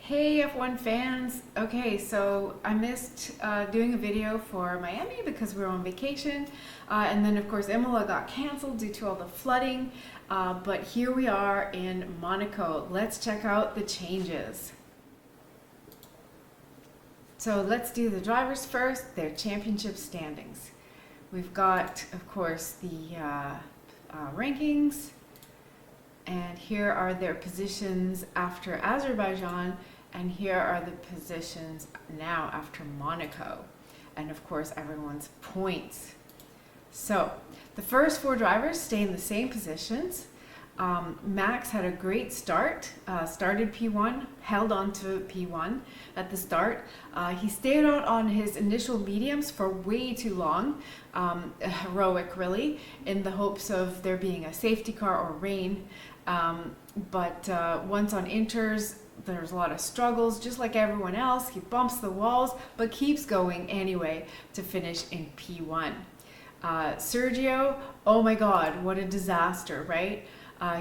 Hey F1 fans! Okay, so I missed doing a video for Miami because we were on vacation, and then of course Imola got canceled due to all the flooding, but here we are in Monaco. Let's check out the changes. So let's do the drivers first, their championship standings. We've got, of course, the rankings, and here are their positions after Azerbaijan, and here are the positions now after Monaco, and of course everyone's points. So the first four drivers stay in the same positions. Max had a great start, started P1, held on to P1 at the start. He stayed out on his initial mediums for way too long, heroic really, in the hopes of there being a safety car or rain. But once on inters, there's a lot of struggles, just like everyone else. He bumps the walls, but keeps going anyway to finish in P1. Sergio, oh my God, what a disaster, right?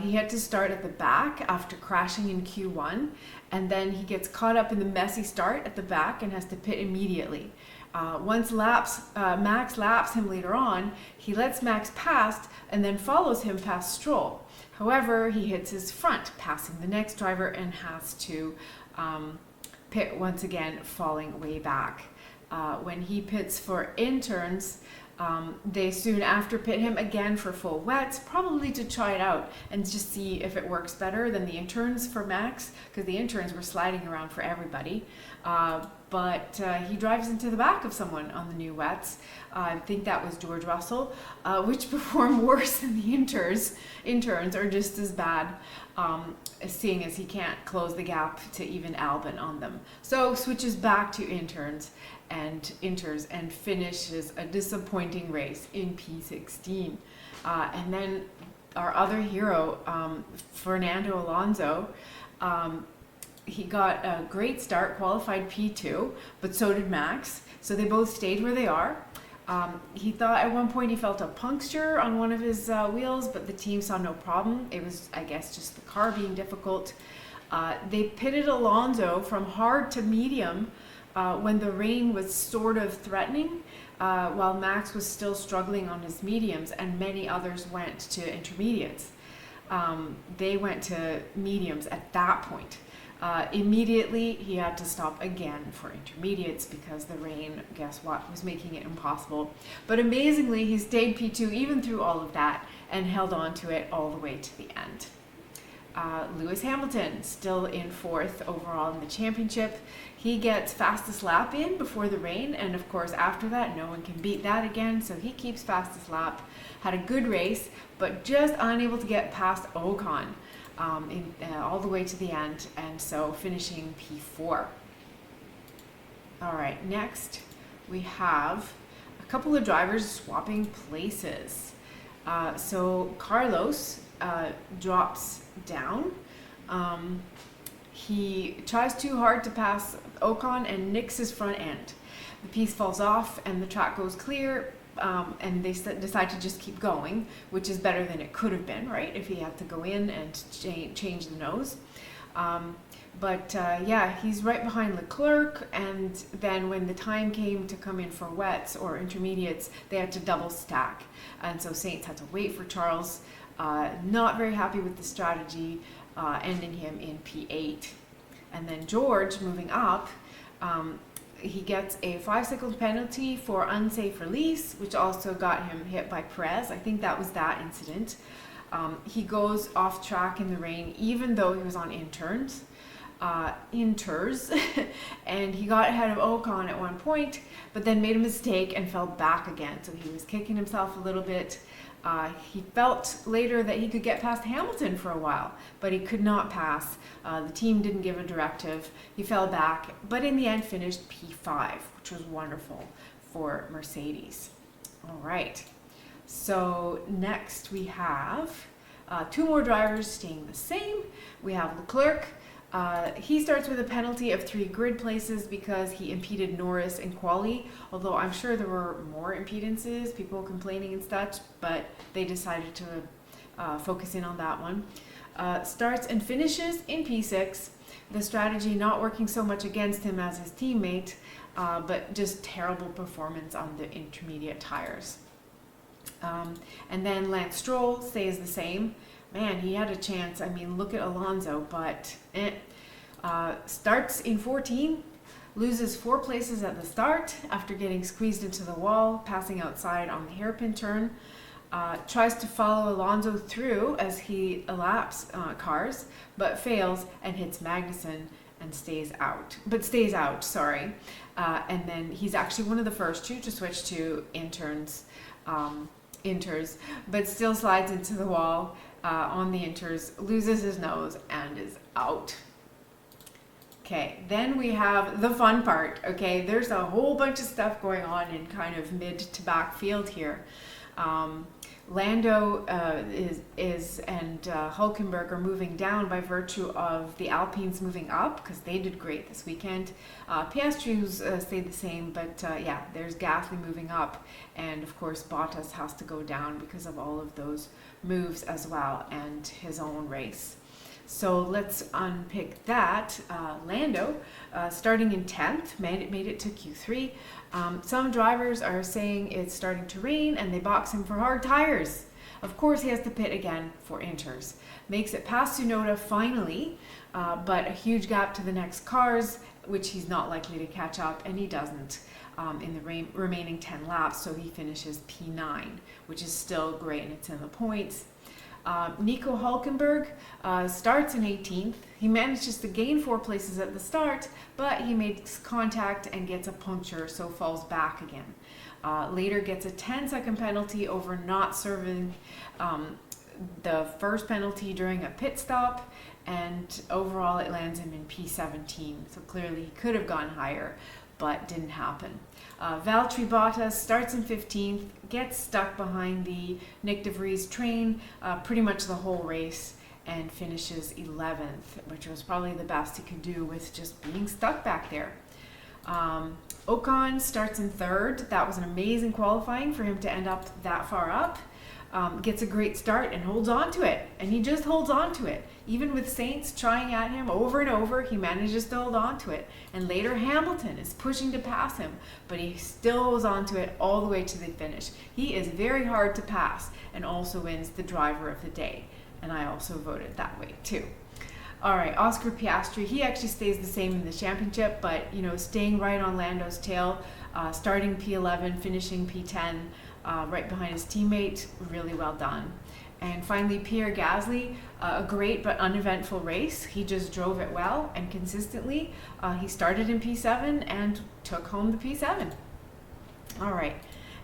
He had to start at the back after crashing in Q1, and then he gets caught up in the messy start at the back and has to pit immediately. Once Max laps him later on, he lets Max pass and then follows him past Stroll. However, he hits his front, passing the next driver, and has to pit once again, falling way back. When he pits for interns, they soon after pit him again for full wets, probably to try it out and just see if it works better than the interns for Max, because the interns were sliding around for everybody. But he drives into the back of someone on the new wets. I think that was George Russell, which performed worse than the interns, or just as bad, seeing as he can't close the gap to even Albon on them. So switches back to interns and inters and finishes a disappointing race in P16. And then our other hero, Fernando Alonso, he got a great start, qualified P2, but so did Max. So they both stayed where they are. He thought at one point he felt a puncture on one of his wheels, but the team saw no problem. It was, I guess, just the car being difficult. They pitted Alonso from hard to medium when the rain was sort of threatening, while Max was still struggling on his mediums, and many others went to intermediates. They went to mediums at that point. Immediately, he had to stop again for intermediates because the rain, guess what, was making it impossible. But amazingly, he stayed P2 even through all of that and held on to it all the way to the end. Lewis Hamilton, still in fourth overall in the championship. He gets fastest lap in before the rain, and of course after that, no one can beat that again, so he keeps fastest lap. Had a good race, but just unable to get past Ocon. All the way to the end, and so finishing P4. All right, next we have a couple of drivers swapping places. So Carlos drops down. He tries too hard to pass Ocon and nicks his front end. The piece falls off and the track goes clear. And they decide to just keep going, which is better than it could have been, right? If he had to go in and change the nose. Yeah, he's right behind Leclerc, and then when the time came to come in for wets or intermediates, they had to double stack. And so Sainz had to wait for Charles. Not very happy with the strategy, ending him in P8. And then George, moving up, he gets a 5-second penalty for unsafe release, which also got him hit by Perez. I think that was that incident. He goes off track in the rain, even though he was on inters, and he got ahead of Ocon at one point, but then made a mistake and fell back again. So he was kicking himself a little bit. He felt later that he could get past Hamilton for a while, but he could not pass. The team didn't give a directive. He fell back, but in the end finished P5, which was wonderful for Mercedes. All right, so next we have two more drivers staying the same. We have Leclerc. He starts with a penalty of 3 grid places because he impeded Norris in quali, although I'm sure there were more impedances, people complaining and such, but they decided to focus in on that one. starts and finishes in P6. The strategy not working so much against him as his teammate, but just terrible performance on the intermediate tires. And then Lance Stroll stays the same. Man, he had a chance. I mean, look at Alonso, but starts in 14, loses 4 places at the start after getting squeezed into the wall, passing outside on the hairpin turn. Tries to follow Alonso through as he laps cars, but fails and hits Magnussen and stays out. And then he's actually one of the first to switch to inters, but still slides into the wall on the inters, loses his nose, and is out. Okay, then we have the fun part. Okay, there's a whole bunch of stuff going on in kind of mid to back field here. Lando and Hülkenberg are moving down by virtue of the Alpines moving up because they did great this weekend. Piastri's stayed the same, but yeah, there's Gasly moving up, and of course Bottas has to go down because of all of those moves as well and his own race. So let's unpick that. Lando, starting in 10th, made it to Q3. Some drivers are saying it's starting to rain and they box him for hard tires. Of course, he has to pit again for inters. Makes it past Tsunoda finally, but a huge gap to the next cars, which he's not likely to catch up, and he doesn't in the remaining 10 laps, so he finishes P9, which is still great, and it's in the points. Nico Hülkenberg starts in 18th. He manages to gain 4 places at the start, but he makes contact and gets a puncture, so falls back again. Later gets a 10-second penalty over not serving the first penalty during a pit stop, and overall it lands him in P17. So clearly he could have gone higher, but didn't happen. Valtteri Bottas starts in 15th, gets stuck behind the Nick de Vries train pretty much the whole race, and finishes 11th, which was probably the best he could do with just being stuck back there. Ocon starts in 3rd. That was an amazing qualifying for him to end up that far up. Gets a great start and holds on to it, and he just holds on to it. Even with Sainz trying at him over and over, he manages to hold on to it. And later Hamilton is pushing to pass him, but he still holds on to it all the way to the finish. He is very hard to pass and also wins the driver of the day. And I also voted that way too. All right, Oscar Piastri, he actually stays the same in the championship, but staying right on Lando's tail, starting P11, finishing P10, right behind his teammate. Really well done. And finally, Pierre Gasly, a great but uneventful race. He just drove it well and consistently. He started in P7 and took home the P7. All right.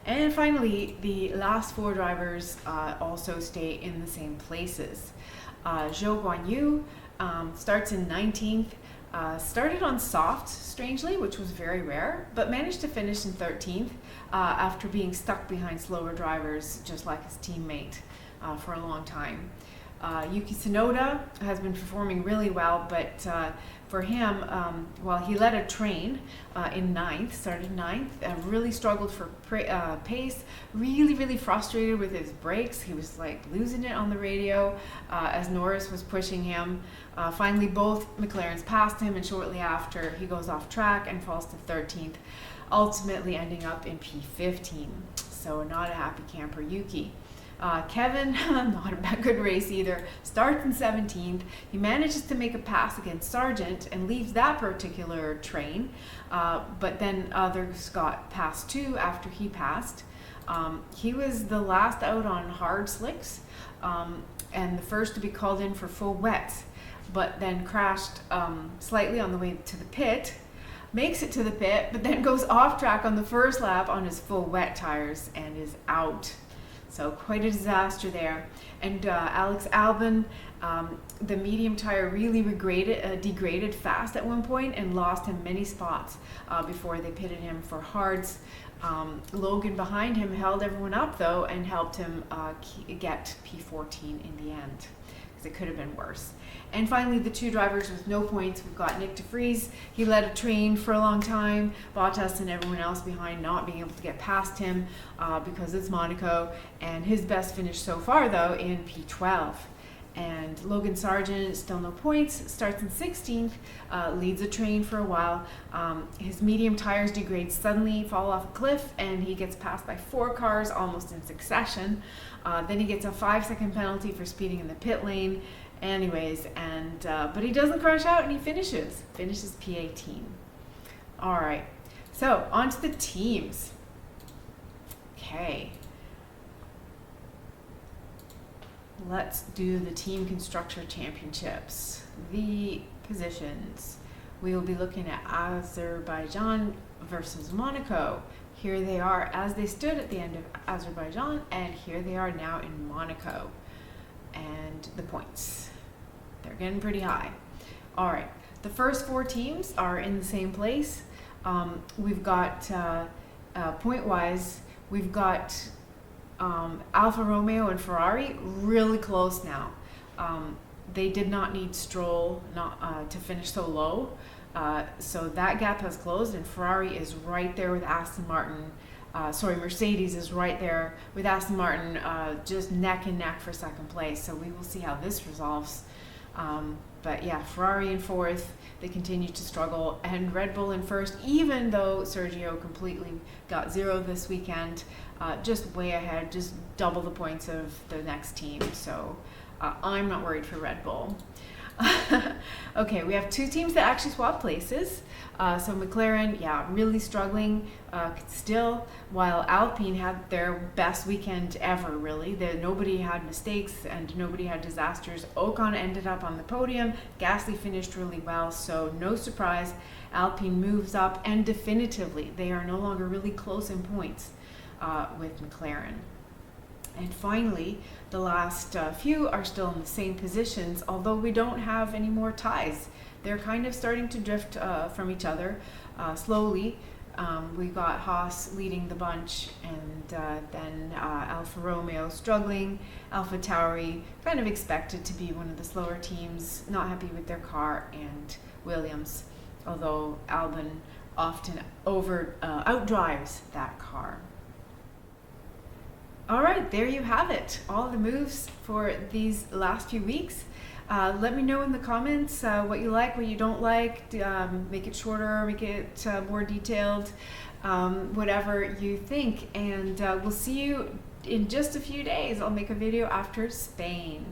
And finally, the last 4 drivers also stay in the same places. Zhou Guanyu starts in 19th. Started on soft, strangely, which was very rare, but managed to finish in 13th after being stuck behind slower drivers, just like his teammate, for a long time. Yuki Tsunoda has been performing really well, but for him, while he led a train in 9th, started 9th, really struggled for pace, really frustrated with his brakes. He was like losing it on the radio as Norris was pushing him. Finally, both McLarens passed him, and shortly after, he goes off track and falls to 13th, ultimately ending up in P15. So not a happy camper, Yuki. Kevin, not a good race either, starts in 17th. He manages to make a pass against Sargent and leaves that particular train, but then others got past too after he passed. He was the last out on hard slicks and the first to be called in for full wets, but then crashed slightly on the way to the pit, makes it to the pit, but then goes off track on the first lap on his full wet tires and is out. So quite a disaster there. And Alex Albon, the medium tire really degraded fast at one point and lost him many spots before they pitted him for hards. Logan behind him held everyone up though and helped him get P14 in the end, because it could have been worse. And finally, the 2 drivers with no points. We've got Nick de Vries. He led a train for a long time. Bottas and everyone else behind not being able to get past him because it's Monaco. And his best finish so far, though, in P12. And Logan Sargent, still no points, starts in 16th, leads a train for a while. His medium tires degrade suddenly, fall off a cliff, and he gets passed by 4 cars almost in succession. Then he gets a 5-second penalty for speeding in the pit lane. Anyways, but he doesn't crash out, and he finishes P18. All right, so on to the teams. Okay. Let's do the Team Constructor Championships. The positions. We will be looking at Azerbaijan versus Monaco. Here they are as they stood at the end of Azerbaijan, and here they are now in Monaco. And the points. They're getting pretty high. All right, the first 4 teams are in the same place. We've got, point-wise, we've got Alfa Romeo and Ferrari really close now. They did not need Stroll to finish so low, so that gap has closed, and Ferrari is right there with Aston Martin. Mercedes is right there with Aston Martin, just neck and neck for second place. So we will see how this resolves. But yeah, Ferrari in 4th, they continue to struggle, and Red Bull in 1st, even though Sergio completely got 0 this weekend, just way ahead, just double the points of the next team. So I'm not worried for Red Bull. Okay, we have 2 teams that actually swap places. So McLaren, yeah, really struggling still, while Alpine had their best weekend ever, really. Nobody had mistakes and nobody had disasters. Ocon ended up on the podium. Gasly finished really well, so no surprise. Alpine moves up, and definitively they are no longer really close in points with McLaren. And finally, the last few are still in the same positions, although we don't have any more ties. They're kind of starting to drift from each other slowly. We got Haas leading the bunch, and then Alfa Romeo struggling. Alpha Tauri kind of expected to be one of the slower teams, not happy with their car, and Williams, although Albon often outdrives that car. All right, there you have it. All the moves for these last few weeks. Let me know in the comments what you like, what you don't like. Make it shorter, make it more detailed, whatever you think. And we'll see you in just a few days. I'll make a video after Spain.